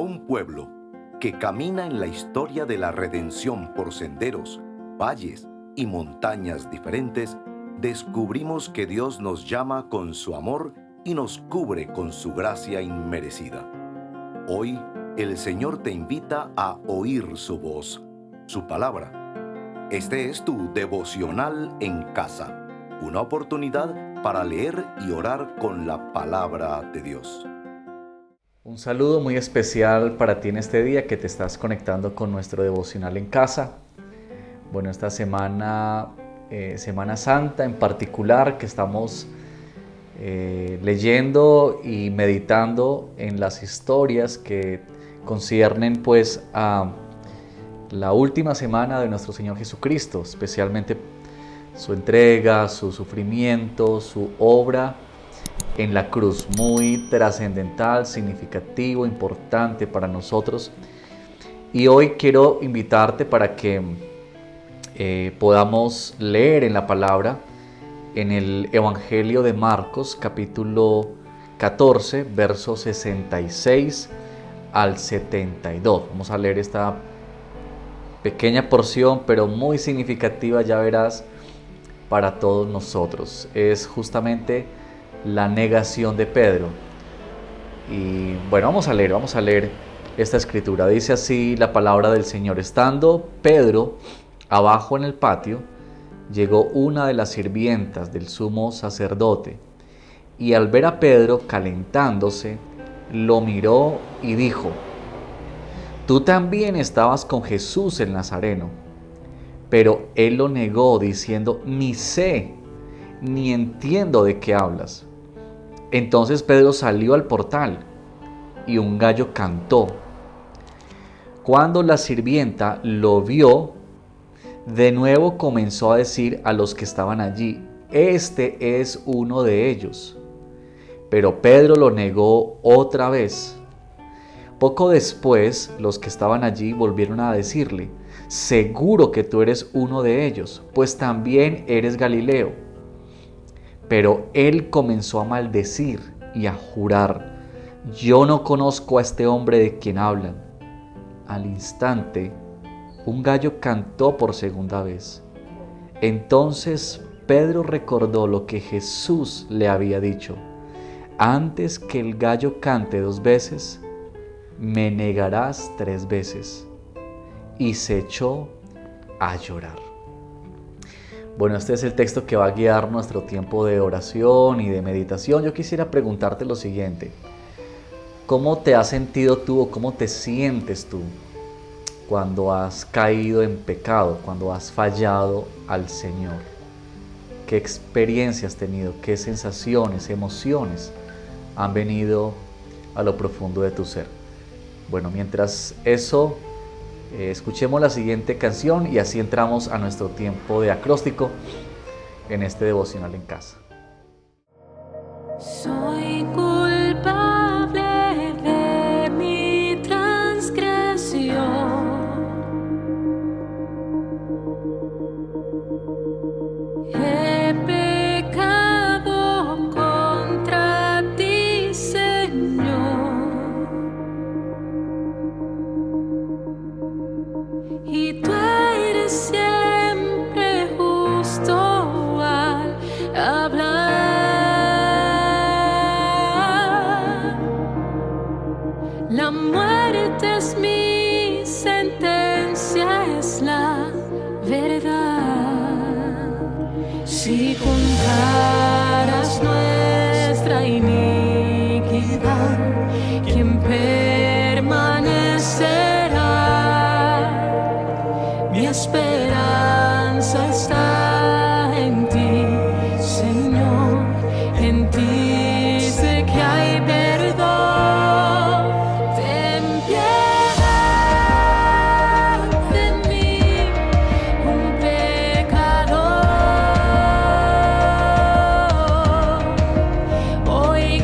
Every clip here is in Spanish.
un pueblo que camina en la historia de la redención por senderos, valles y montañas diferentes, descubrimos que Dios nos llama con su amor y nos cubre con su gracia inmerecida. Hoy, el Señor te invita a oír su voz, su palabra. Este es tu devocional en casa, una oportunidad para leer y orar con la palabra de Dios. Un saludo muy especial para ti en este día que te estás conectando con nuestro devocional en casa. Bueno, esta semana, Semana Santa en particular, que estamos leyendo y meditando en las historias que conciernen pues a la última semana de nuestro Señor Jesucristo, especialmente su entrega, su sufrimiento, su obra en la cruz, muy trascendental, significativo, importante para nosotros. Y hoy quiero invitarte para que podamos leer en la palabra, en el Evangelio de Marcos, capítulo 14, versos 66 al 72. Vamos a leer esta pequeña porción, pero muy significativa, ya verás, para todos nosotros. Es justamente la negación de Pedro. Y bueno, vamos a leer esta escritura. Dice así la palabra del Señor. Estando Pedro abajo en el patio, llegó una de las sirvientas del sumo sacerdote, y al ver a Pedro calentándose, lo miró y dijo: «Tú también estabas con Jesús el Nazareno». Pero él lo negó, diciendo: «Ni sé, ni entiendo de qué hablas». Entonces Pedro salió al portal, y un gallo cantó. Cuando la sirvienta lo vio, de nuevo comenzó a decir a los que estaban allí: «Este es uno de ellos». Pero Pedro lo negó otra vez. Poco después, los que estaban allí volvieron a decirle: «Seguro que tú eres uno de ellos, pues también eres Galileo». Pero él comenzó a maldecir y a jurar: «Yo no conozco a este hombre de quien hablan». Al instante, un gallo cantó por segunda vez. Entonces Pedro recordó lo que Jesús le había dicho: «Antes que el gallo cante 2 veces, me negarás 3 veces». Y se echó a llorar. Bueno, este es el texto que va a guiar nuestro tiempo de oración y de meditación. Yo quisiera preguntarte lo siguiente: ¿cómo te has sentido tú o cómo te sientes tú cuando has caído en pecado, cuando has fallado al Señor? ¿Qué experiencias has tenido? ¿Qué sensaciones, emociones han venido a lo profundo de tu ser? Bueno, mientras eso, escuchemos la siguiente canción y así entramos a nuestro tiempo de acróstico en este devocional en casa. Soy culpable de mi transgresión. He pecado contra ti, Señor. Y tú eres siempre justo al hablar. La muerte es mi sentencia, es la verdad. Si contaras nuestra iniquidad, ¿quién permanecerá? Mi esperanza está en ti, Señor, en ti sé que hay perdón. Ten piedad de mí, un pecador. Hoy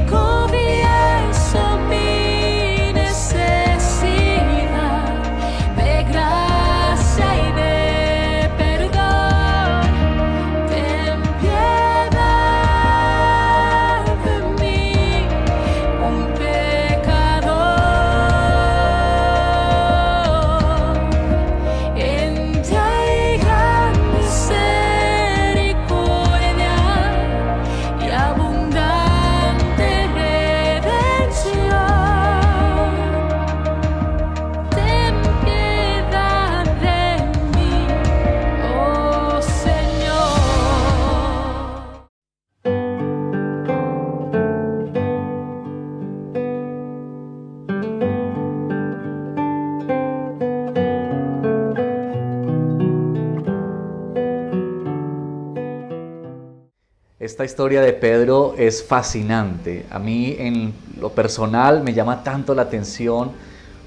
Esta historia de Pedro es fascinante. A mí en lo personal me llama tanto la atención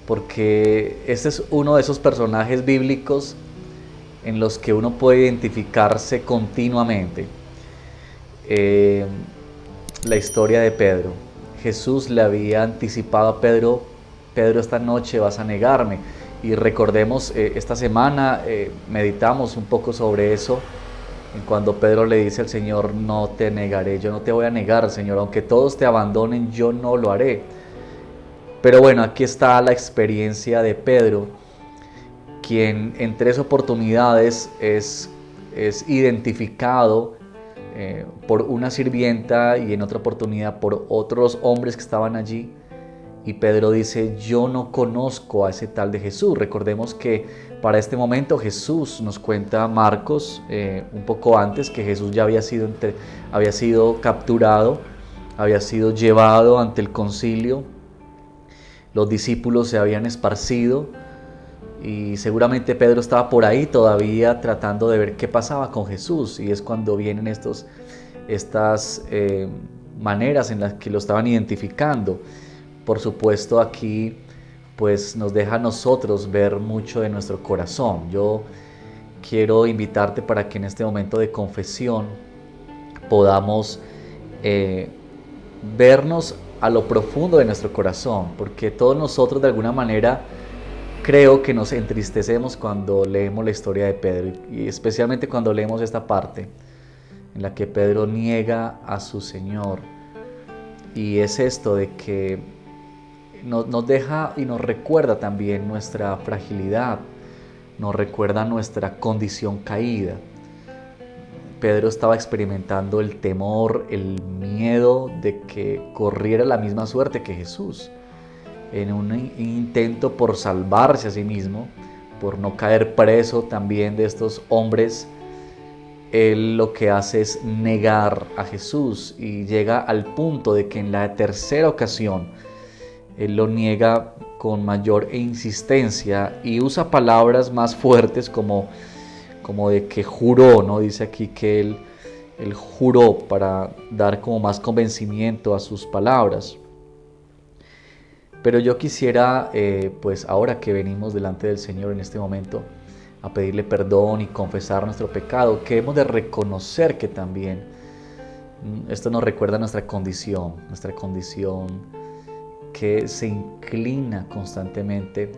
porque este es uno de esos personajes bíblicos en los que uno puede identificarse continuamente. La historia de Pedro. Jesús le había anticipado a Pedro: Pedro, esta noche vas a negarme. Y recordemos, esta semana meditamos un poco sobre eso, cuando Pedro le dice al Señor: no te negaré, yo no te voy a negar, Señor, aunque todos te abandonen, yo no lo haré. Pero bueno, aquí está la experiencia de Pedro, quien en 3 oportunidades es identificado por una sirvienta y en otra oportunidad por otros hombres que estaban allí. Y Pedro dice: yo no conozco a ese tal de Jesús. Recordemos que para este momento Jesús, nos cuenta Marcos un poco antes, que Jesús ya había sido capturado, había sido llevado ante el concilio. Los discípulos se habían esparcido y seguramente Pedro estaba por ahí todavía tratando de ver qué pasaba con Jesús. Y es cuando vienen estas maneras en las que lo estaban identificando. Por supuesto, aquí pues nos deja a nosotros ver mucho de nuestro corazón. Yo quiero invitarte para que en este momento de confesión podamos vernos a lo profundo de nuestro corazón, porque todos nosotros de alguna manera creo que nos entristecemos cuando leemos la historia de Pedro, y especialmente cuando leemos esta parte en la que Pedro niega a su Señor. Y es esto de que nos deja y nos recuerda también nuestra fragilidad, nos recuerda nuestra condición caída. Pedro estaba experimentando el temor, el miedo de que corriera la misma suerte que Jesús. En un intento por salvarse a sí mismo, por no caer preso también de estos hombres, él lo que hace es negar a Jesús y llega al punto de que en la 3ª ocasión él lo niega con mayor insistencia y usa palabras más fuertes como de que juró, ¿no? Dice aquí que él juró para dar como más convencimiento a sus palabras. Pero yo quisiera, pues ahora que venimos delante del Señor en este momento, a pedirle perdón y confesar nuestro pecado, que hemos de reconocer que también esto nos recuerda nuestra condición que se inclina constantemente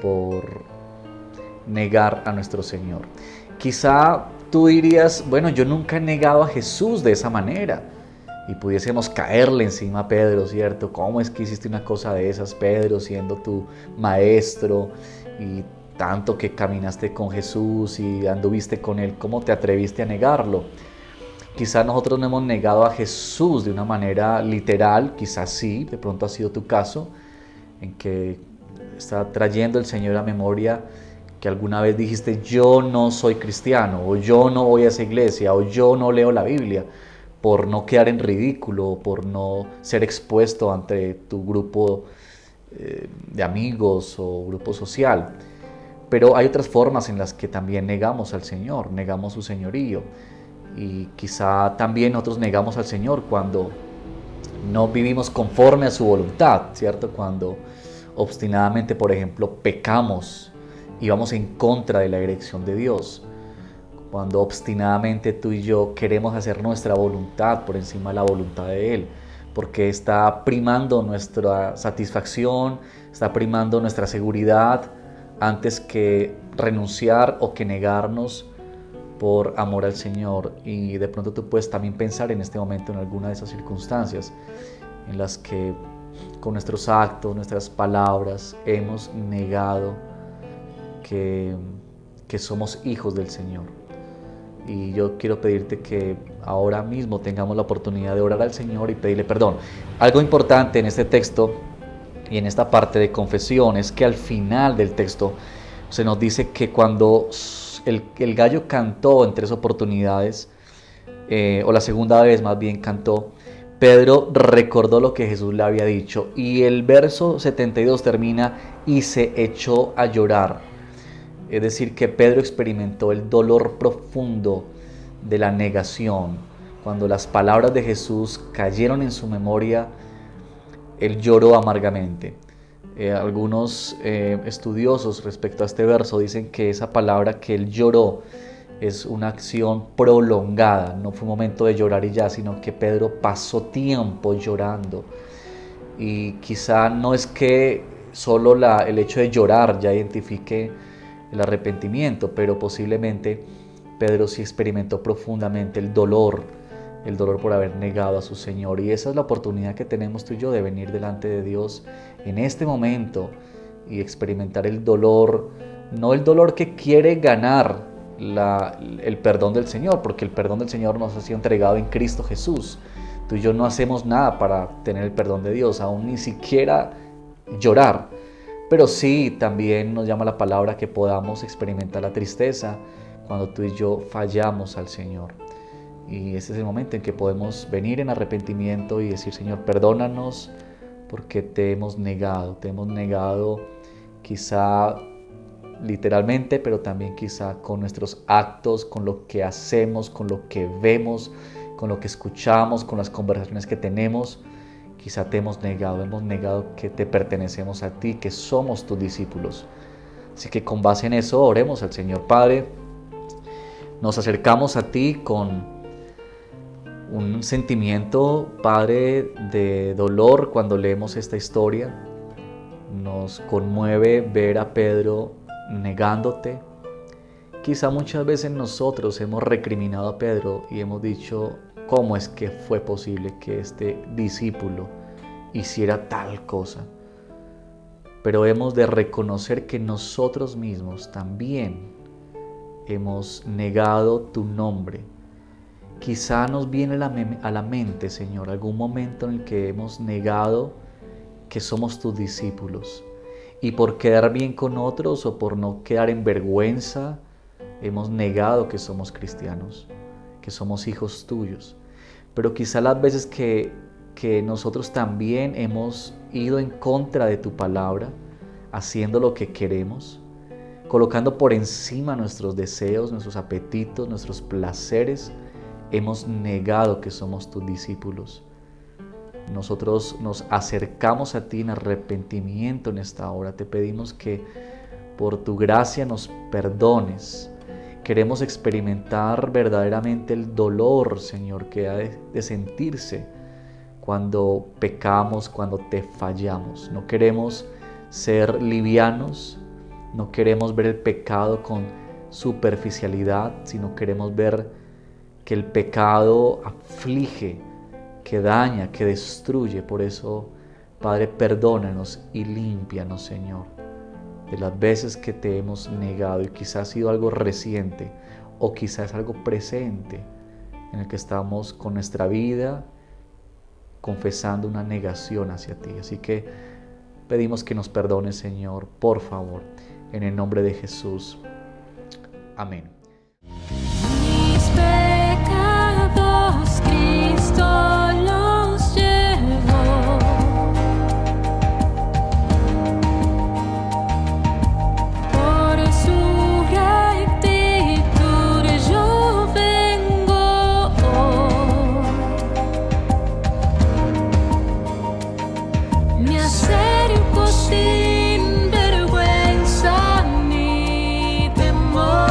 por negar a nuestro Señor. Quizá tú dirías: bueno, yo nunca he negado a Jesús de esa manera. Y pudiésemos caerle encima a Pedro, ¿cierto? ¿Cómo es que hiciste una cosa de esas, Pedro, siendo tu maestro y tanto que caminaste con Jesús y anduviste con Él? ¿Cómo te atreviste a negarlo? Quizá nosotros no hemos negado a Jesús de una manera literal, quizás sí, de pronto ha sido tu caso, en que está trayendo el Señor a memoria que alguna vez dijiste: yo no soy cristiano, o yo no voy a esa iglesia, o yo no leo la Biblia, por no quedar en ridículo, por no ser expuesto ante tu grupo de amigos o grupo social. Pero hay otras formas en las que también negamos al Señor, negamos su señorío. Y quizá también nosotros negamos al Señor cuando no vivimos conforme a su voluntad, ¿cierto? Cuando obstinadamente, por ejemplo, pecamos y vamos en contra de la dirección de Dios. Cuando obstinadamente tú y yo queremos hacer nuestra voluntad por encima de la voluntad de Él, porque está primando nuestra satisfacción, está primando nuestra seguridad antes que renunciar o que negarnos por amor al Señor. Y de pronto tú puedes también pensar en este momento en alguna de esas circunstancias en las que con nuestros actos, nuestras palabras hemos negado que somos hijos del Señor. Y yo quiero pedirte que ahora mismo tengamos la oportunidad de orar al Señor y pedirle perdón. Algo importante en este texto y en esta parte de confesión es que al final del texto se nos dice que cuando el gallo cantó en 3 oportunidades, o la segunda vez más bien cantó, Pedro recordó lo que Jesús le había dicho, y el verso 72 termina: y se echó a llorar. Es decir, que Pedro experimentó el dolor profundo de la negación, cuando las palabras de Jesús cayeron en su memoria, él lloró amargamente. Algunos estudiosos respecto a este verso dicen que esa palabra que él lloró es una acción prolongada, no fue un momento de llorar y ya, sino que Pedro pasó tiempo llorando. Y quizá no es que solo el hecho de llorar ya identifique el arrepentimiento, pero posiblemente Pedro sí experimentó profundamente el dolor por haber negado a su Señor. Y esa es la oportunidad que tenemos tú y yo de venir delante de Dios en este momento y experimentar el dolor, no el dolor que quiere ganar el perdón del Señor, porque el perdón del Señor nos ha sido entregado en Cristo Jesús. Tú y yo no hacemos nada para tener el perdón de Dios, aún ni siquiera llorar. Pero sí, también nos llama la palabra que podamos experimentar la tristeza cuando tú y yo fallamos al Señor. Y ese es el momento en que podemos venir en arrepentimiento y decir: Señor, perdónanos porque te hemos negado quizá literalmente, pero también quizá con nuestros actos, con lo que hacemos, con lo que vemos, con lo que escuchamos, con las conversaciones que tenemos. Quizá te hemos negado que te pertenecemos a ti, que somos tus discípulos. Así que con base en eso oremos al Señor. Padre, nos acercamos a ti con un sentimiento, Padre, de dolor cuando leemos esta historia. Nos conmueve ver a Pedro negándote. Quizá muchas veces nosotros hemos recriminado a Pedro y hemos dicho: ¿cómo es que fue posible que este discípulo hiciera tal cosa? Pero hemos de reconocer que nosotros mismos también hemos negado tu nombre. Quizá nos viene a la mente, Señor, algún momento en el que hemos negado que somos tus discípulos. Y por quedar bien con otros o por no quedar en vergüenza, hemos negado que somos cristianos, que somos hijos tuyos. Pero quizá las veces que nosotros también hemos ido en contra de tu palabra, haciendo lo que queremos, colocando por encima nuestros deseos, nuestros apetitos, nuestros placeres, hemos negado que somos tus discípulos. Nosotros nos acercamos a ti en arrepentimiento en esta hora. Te pedimos que por tu gracia nos perdones. Queremos experimentar verdaderamente el dolor, Señor, que ha de sentirse cuando pecamos, cuando te fallamos. No queremos ser livianos, no queremos ver el pecado con superficialidad, sino queremos ver que el pecado aflige, que daña, que destruye. Por eso, Padre, perdónanos y límpianos, Señor, de las veces que te hemos negado, y quizás ha sido algo reciente o quizás algo presente en el que estamos con nuestra vida confesando una negación hacia ti. Así que pedimos que nos perdones, Señor, por favor, en el nombre de Jesús. Amén. Mis pecados Cristo los llevó. Por su rectitud yo vengo. Me acerco sin vergüenza ni temor.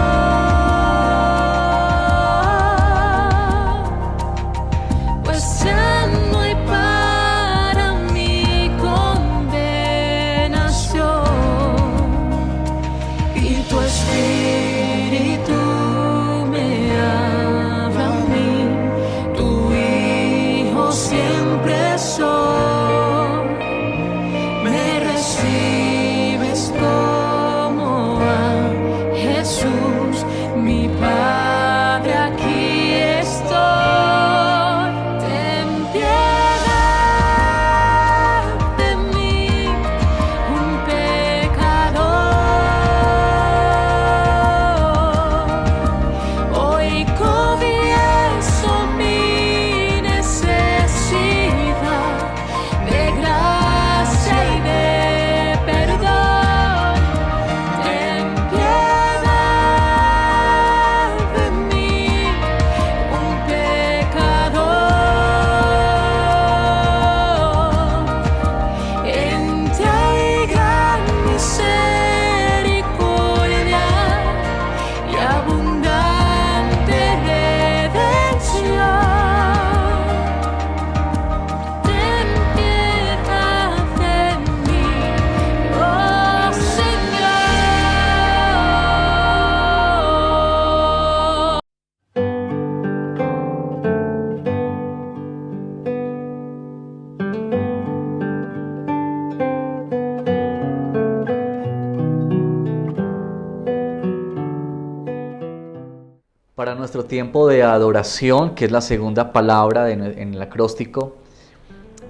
nuestro tiempo de adoración, que es la segunda palabra en el acróstico,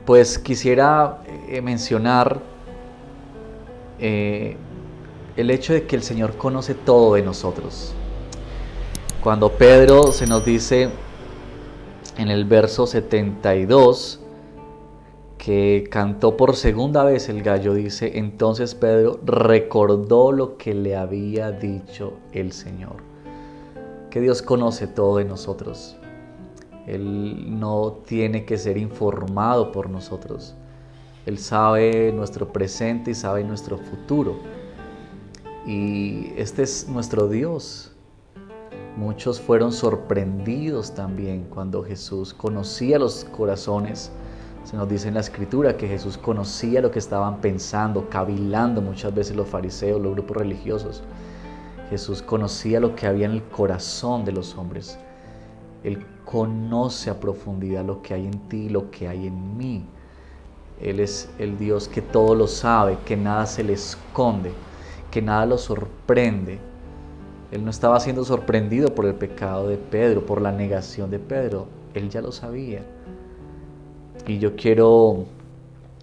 pues quisiera mencionar el hecho de que el Señor conoce todo de nosotros. Cuando Pedro se nos dice en el verso 72 que cantó por segunda vez el gallo, dice: entonces Pedro recordó lo que le había dicho el Señor. Que Dios conoce todo de nosotros. Él no tiene que ser informado por nosotros. Él sabe nuestro presente y sabe nuestro futuro. Y este es nuestro Dios. Muchos fueron sorprendidos también cuando Jesús conocía los corazones. Se nos dice en la Escritura que Jesús conocía lo que estaban pensando, cavilando muchas veces los fariseos, los grupos religiosos. Jesús conocía lo que había en el corazón de los hombres. Él conoce a profundidad lo que hay en ti, lo que hay en mí. Él es el Dios que todo lo sabe, que nada se le esconde, que nada lo sorprende. Él no estaba siendo sorprendido por el pecado de Pedro, por la negación de Pedro. Él ya lo sabía. Y yo quiero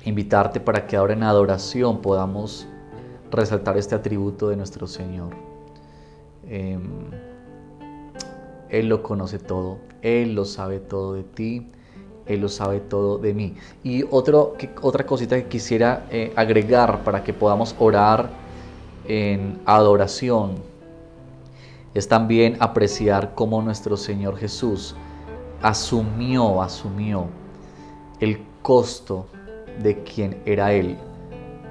invitarte para que ahora en adoración podamos resaltar este atributo de nuestro Señor. Él lo conoce todo, Él lo sabe todo de ti, Él lo sabe todo de mí. Y otra cosita que quisiera agregar para que podamos orar en adoración es también apreciar cómo nuestro Señor Jesús asumió el costo de quien era Él.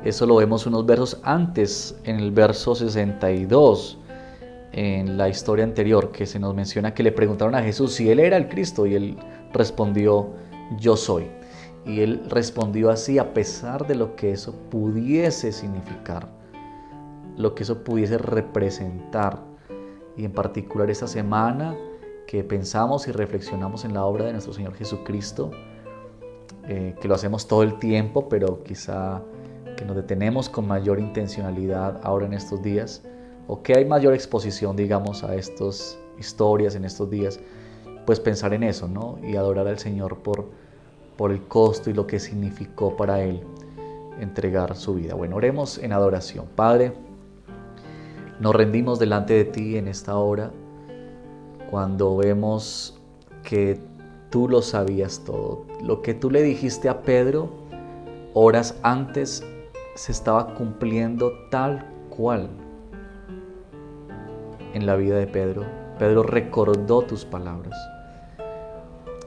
Eso lo vemos unos versos antes, en el verso 62, en la historia anterior, que se nos menciona que le preguntaron a Jesús si Él era el Cristo, y Él respondió: yo soy. Y Él respondió así a pesar de lo que eso pudiese significar, lo que eso pudiese representar. Y en particular esta semana que pensamos y reflexionamos en la obra de nuestro Señor Jesucristo, que lo hacemos todo el tiempo, pero quizá que nos detenemos con mayor intencionalidad ahora en estos días, o que hay mayor exposición, digamos, a estas historias en estos días, pues pensar en eso, ¿no? Y adorar al Señor por el costo y lo que significó para Él entregar su vida. Bueno, oremos en adoración. Padre, nos rendimos delante de Ti en esta hora, cuando vemos que Tú lo sabías todo. Lo que Tú le dijiste a Pedro horas antes se estaba cumpliendo tal cual en la vida de Pedro. Pedro recordó Tus palabras.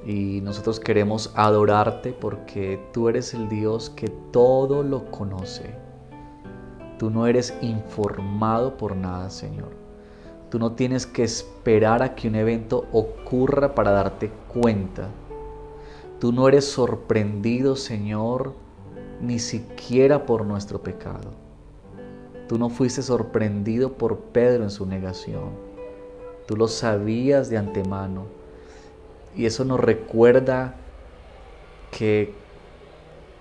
Y nosotros queremos adorarte porque Tú eres el Dios que todo lo conoce. Tú no eres informado por nada, Señor. Tú no tienes que esperar a que un evento ocurra para darte cuenta. Tú no eres sorprendido, Señor, ni siquiera por nuestro pecado. Tú no fuiste sorprendido por Pedro en su negación. Tú lo sabías de antemano. Y eso nos recuerda que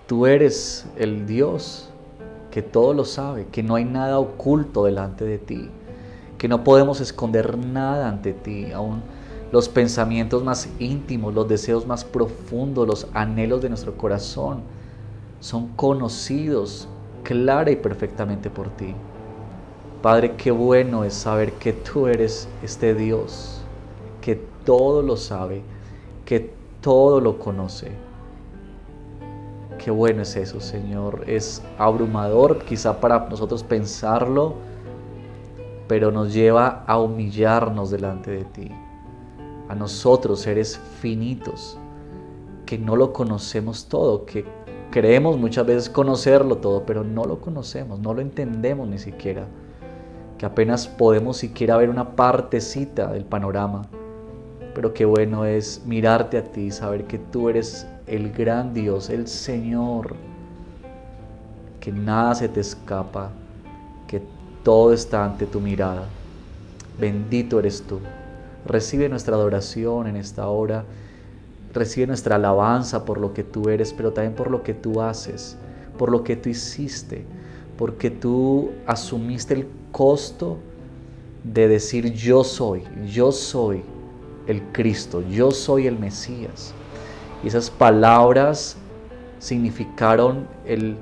Tú eres el Dios que todo lo sabe, que no hay nada oculto delante de Ti, que no podemos esconder nada ante Ti. Aún los pensamientos más íntimos, los deseos más profundos, los anhelos de nuestro corazón son conocidos clara y perfectamente por Ti. Padre, qué bueno es saber que Tú eres este Dios que todo lo sabe, que todo lo conoce. Qué bueno es eso, Señor. Es abrumador quizá para nosotros pensarlo, pero nos lleva a humillarnos delante de Ti. A nosotros, seres finitos, que no lo conocemos todo, que creemos muchas veces conocerlo todo, pero no lo conocemos, no lo entendemos ni siquiera, que apenas podemos siquiera ver una partecita del panorama. Pero qué bueno es mirarte a Ti, saber que Tú eres el gran Dios, el Señor, que nada se te escapa, que todo está ante Tu mirada. Bendito eres Tú. Recibe nuestra adoración en esta hora, recibe nuestra alabanza por lo que Tú eres, pero también por lo que Tú haces, por lo que Tú hiciste, porque Tú asumiste el costo de decir yo soy el Cristo, yo soy el Mesías. Y esas palabras significaron el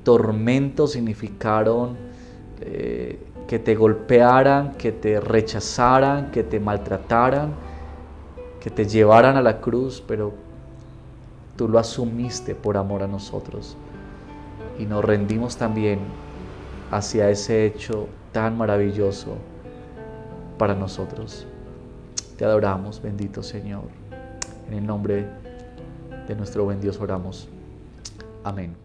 tormento, significaron que te golpearan, que te rechazaran, que te maltrataran, que te llevaran a la cruz, pero tú lo asumiste por amor a nosotros. Y nos rendimos también hacia ese hecho tan maravilloso para nosotros. Te adoramos, bendito Señor. En el nombre de nuestro buen Dios oramos. Amén.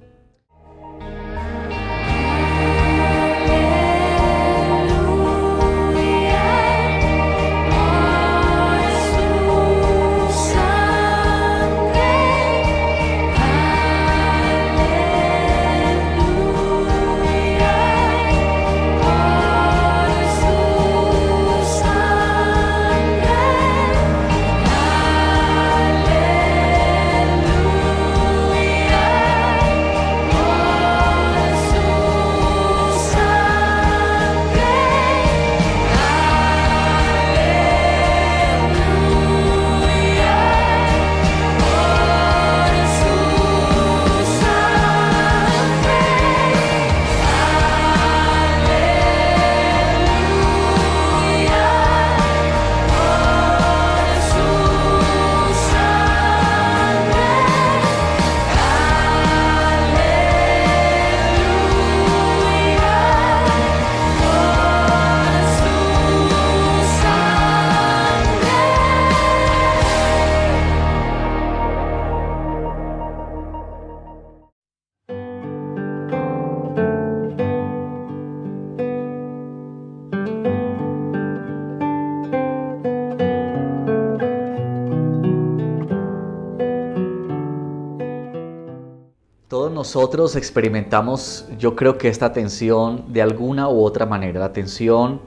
Todos nosotros experimentamos, yo creo que esta tensión de alguna u otra manera, la tensión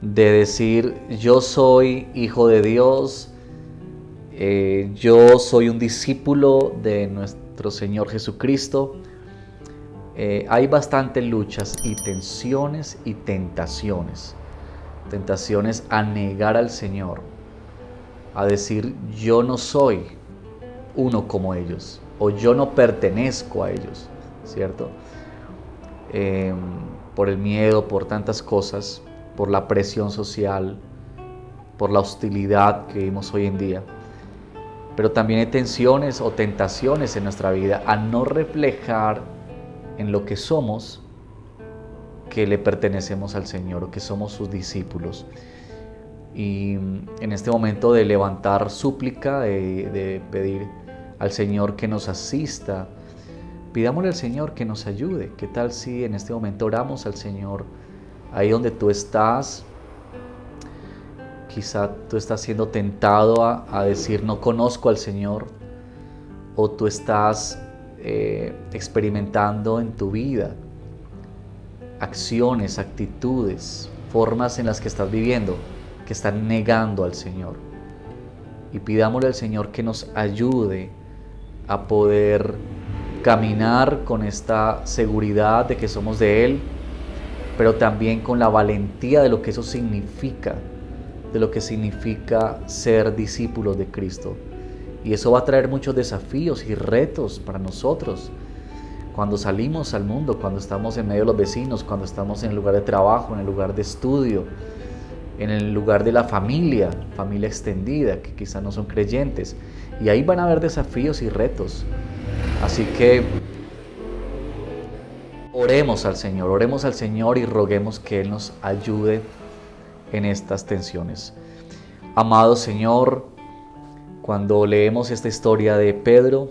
de decir yo soy hijo de Dios, yo soy un discípulo de nuestro Señor Jesucristo. Hay bastantes luchas y tensiones y tentaciones a negar al Señor, a decir yo no soy uno como ellos, o yo no pertenezco a ellos, ¿cierto? Por el miedo, por tantas cosas, por la presión social, por la hostilidad que vivimos hoy en día. Pero también hay tensiones o tentaciones en nuestra vida a no reflejar en lo que somos que le pertenecemos al Señor o que somos sus discípulos. Y en este momento de levantar súplica, de pedir al Señor que nos asista, pidámosle al Señor que nos ayude. ¿Qué tal si en este momento oramos al Señor ahí donde tú estás? Quizá tú estás siendo tentado a decir no conozco al Señor, o tú estás experimentando en tu vida acciones, actitudes, formas en las que estás viviendo que están negando al Señor. Y pidámosle al Señor que nos ayude a poder caminar con esta seguridad de que somos de Él, pero también con la valentía de lo que eso significa, de lo que significa ser discípulos de Cristo. Y eso va a traer muchos desafíos y retos para nosotros. Cuando salimos al mundo, cuando estamos en medio de los vecinos, cuando estamos en el lugar de trabajo, en el lugar de estudio, en el lugar de la familia extendida, que quizás no son creyentes. Y ahí van a haber desafíos y retos. Así que oremos al Señor y roguemos que Él nos ayude en estas tensiones. Amado Señor, cuando leemos esta historia de Pedro,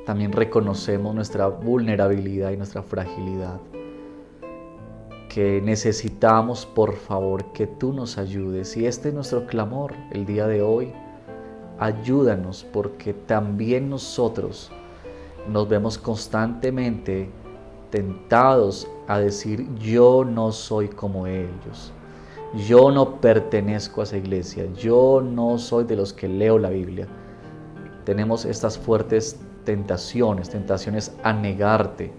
también reconocemos nuestra vulnerabilidad y nuestra fragilidad, que necesitamos, por favor, que tú nos ayudes. Y este es nuestro clamor el día de hoy. Ayúdanos, porque también nosotros nos vemos constantemente tentados a decir yo no soy como ellos, yo no pertenezco a esa iglesia, yo no soy de los que leo la Biblia. Tenemos estas fuertes tentaciones a negarte.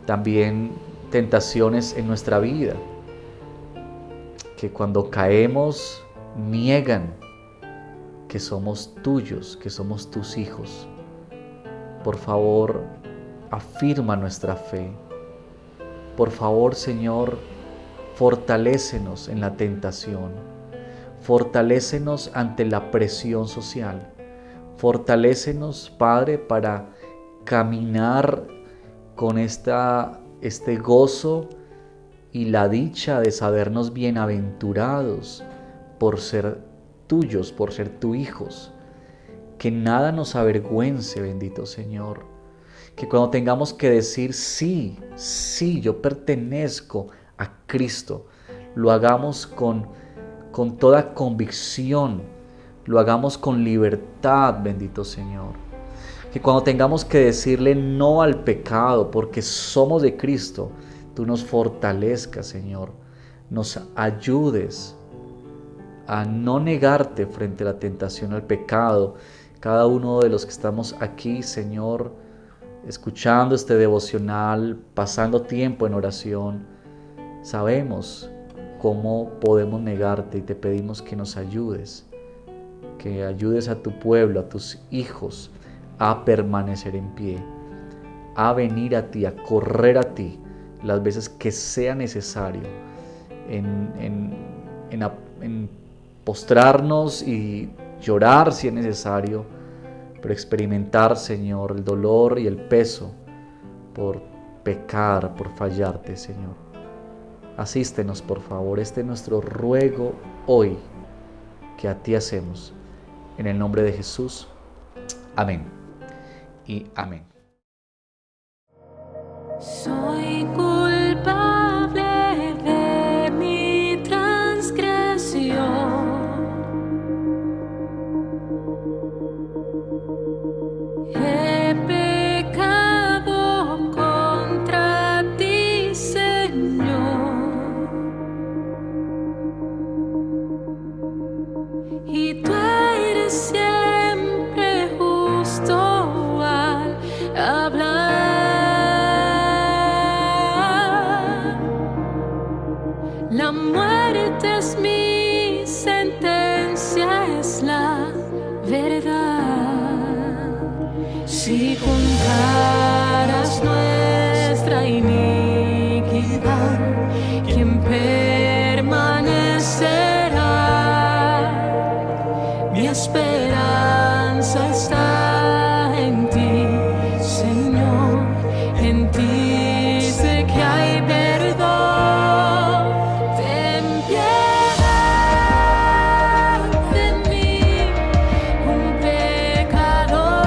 También tentaciones en nuestra vida, que cuando caemos niegan que somos tuyos, que somos tus hijos. Por favor, afirma nuestra fe. Por favor, Señor, fortalécenos en la tentación. Fortalécenos ante la presión social. Fortalécenos, Padre, para caminar con este gozo y la dicha de sabernos bienaventurados por ser tuyos, por ser tus hijos. Que nada nos avergüence, bendito Señor. Que cuando tengamos que decir sí, sí, yo pertenezco a Cristo, lo hagamos con toda convicción, lo hagamos con libertad, bendito Señor. Que cuando tengamos que decirle no al pecado porque somos de Cristo, tú nos fortalezcas, Señor, nos ayudes a no negarte frente a la tentación al pecado. Cada uno de los que estamos aquí, Señor, escuchando este devocional, pasando tiempo en oración, sabemos cómo podemos negarte y te pedimos que nos ayudes, que ayudes a tu pueblo, a tus hijos a permanecer en pie, a venir a ti, a correr a ti las veces que sea necesario, en postrarnos y llorar si es necesario, pero experimentar, Señor, el dolor y el peso por pecar, por fallarte, Señor. Asístenos, por favor. Este es nuestro ruego hoy que a ti hacemos. En el nombre de Jesús. Amén y amén. Soy culpable de mi transgresión. He pecado contra ti, Señor, y tú eres siempre justo al hablar. La muerte es mi sentencia, es la verdad. Si contaras nuestra iniquidad, ¿quién permanecerá? Mi esperanza está en ti, Señor, en ti sé que hay perdón. Ten piedad de mí, un pecador.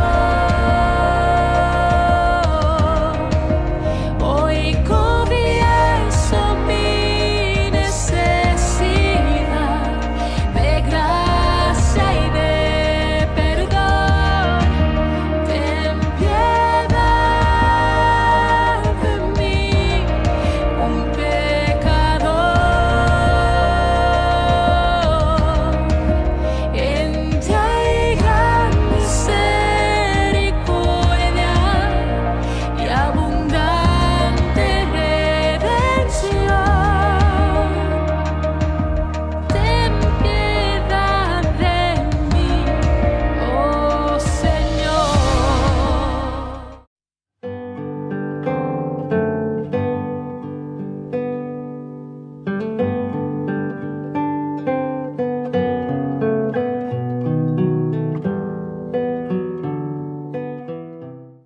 Hoy confieso mi necesidad de gracia y de perdón. Ten piedad de mí, un pecador. En ti hay gran misericordia y abundante redención. Ten piedad de mí, oh Señor.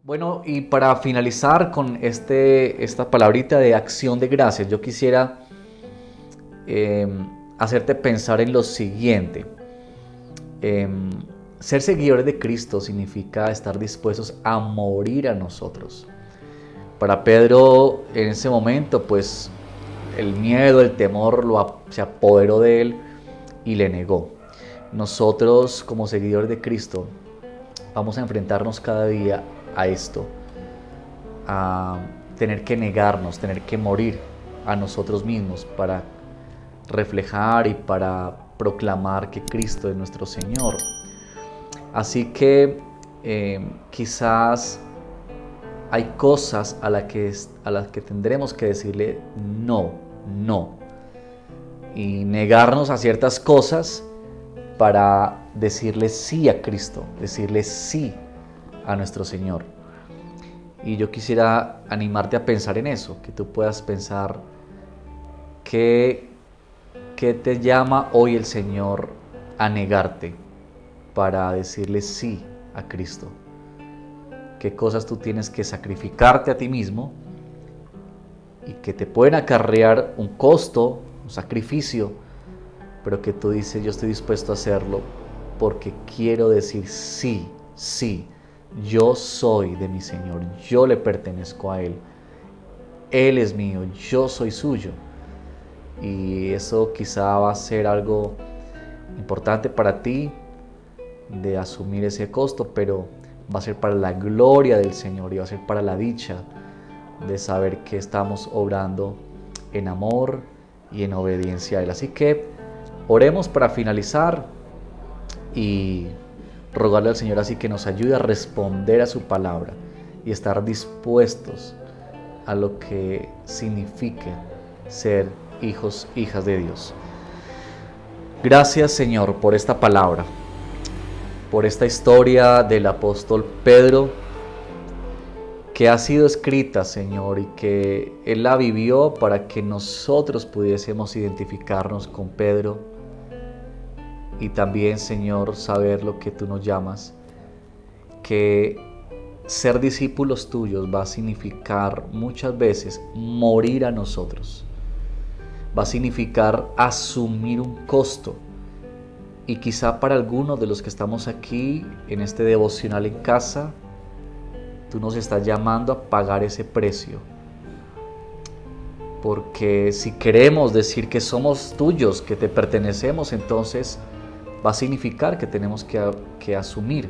Bueno, y para finalizar con esta palabrita de acción de gracias, yo quisiera hacerte pensar en lo siguiente. Ser seguidores de Cristo significa estar dispuestos a morir a nosotros. Para Pedro, en ese momento, pues el miedo, el temor se apoderó de él y le negó. Nosotros, como seguidores de Cristo, vamos a enfrentarnos cada día a esto, a tener que negarnos, tener que morir a nosotros mismos para reflejar y para proclamar que Cristo es nuestro Señor. Así que quizás hay cosas a las que tendremos que decirle no, y negarnos a ciertas cosas para decirle sí a Cristo, decirle sí a nuestro Señor. Y yo quisiera animarte a pensar en eso, que tú puedas pensar qué te llama hoy el Señor a negarte para decirle sí a Cristo. Qué cosas tú tienes que sacrificarte a ti mismo y que te pueden acarrear un costo, un sacrificio, pero que tú dices, yo estoy dispuesto a hacerlo porque quiero decir sí, sí, yo soy de mi Señor, yo le pertenezco a Él, Él es mío, yo soy suyo. Y eso quizá va a ser algo importante para ti de asumir ese costo, pero va a ser para la gloria del Señor y va a ser para la dicha de saber que estamos obrando en amor y en obediencia a Él. Así que oremos para finalizar y rogarle al Señor así que nos ayude a responder a su palabra y estar dispuestos a lo que signifique ser hijos, hijas de Dios. Gracias, Señor, por esta palabra, por esta historia del apóstol Pedro que ha sido escrita, Señor, y que Él la vivió para que nosotros pudiésemos identificarnos con Pedro y también, Señor, saber lo que tú nos llamas, que ser discípulos tuyos va a significar muchas veces morir a nosotros, va a significar asumir un costo. Y quizá para algunos de los que estamos aquí en este devocional en casa, tú nos estás llamando a pagar ese precio. Porque si queremos decir que somos tuyos, que te pertenecemos, entonces va a significar que tenemos que asumir.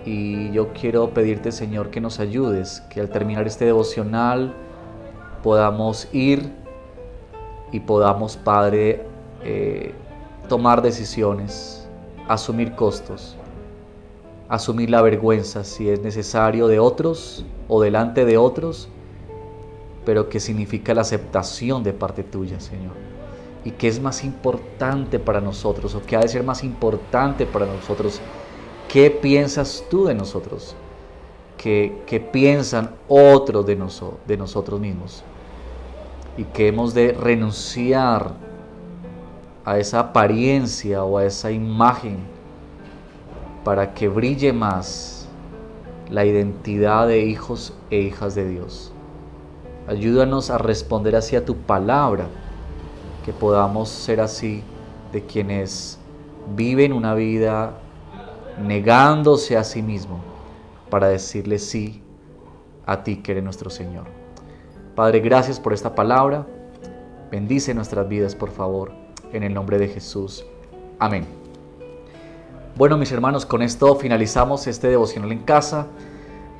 Y yo quiero pedirte, Señor, que nos ayudes, que al terminar este devocional podamos ir y podamos, Padre, tomar decisiones, asumir costos, asumir la vergüenza si es necesario de otros o delante de otros, pero que significa la aceptación de parte tuya, Señor. Y que es más importante para nosotros, o que ha de ser más importante para nosotros, ¿qué piensas tú de nosotros? ¿Qué piensan otros de nosotros mismos? Y que hemos de renunciar a esa apariencia o a esa imagen para que brille más la identidad de hijos e hijas de Dios. Ayúdanos a responder hacia tu palabra, que podamos ser así de quienes viven una vida negándose a sí mismo para decirle sí a ti, que eres nuestro Señor. Padre, gracias por esta palabra. Bendice nuestras vidas, por favor, en el nombre de Jesús. Amén. Bueno, mis hermanos, con esto finalizamos este devocional en casa,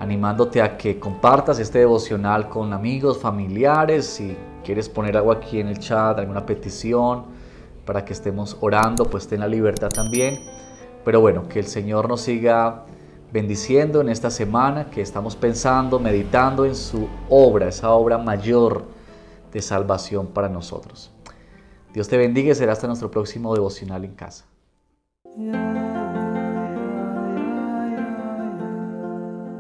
animándote a que compartas este devocional con amigos, familiares. Si quieres poner algo aquí en el chat, alguna petición para que estemos orando, pues ten la libertad también. Pero bueno, que el Señor nos siga bendiciendo en esta semana, que estamos pensando, meditando en su obra, esa obra mayor de salvación para nosotros. Dios te bendiga y será hasta nuestro próximo devocional en casa.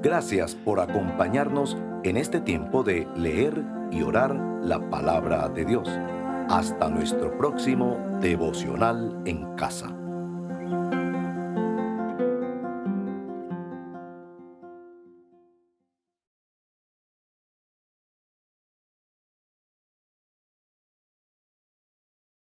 Gracias por acompañarnos en este tiempo de leer y orar la palabra de Dios. Hasta nuestro próximo devocional en casa.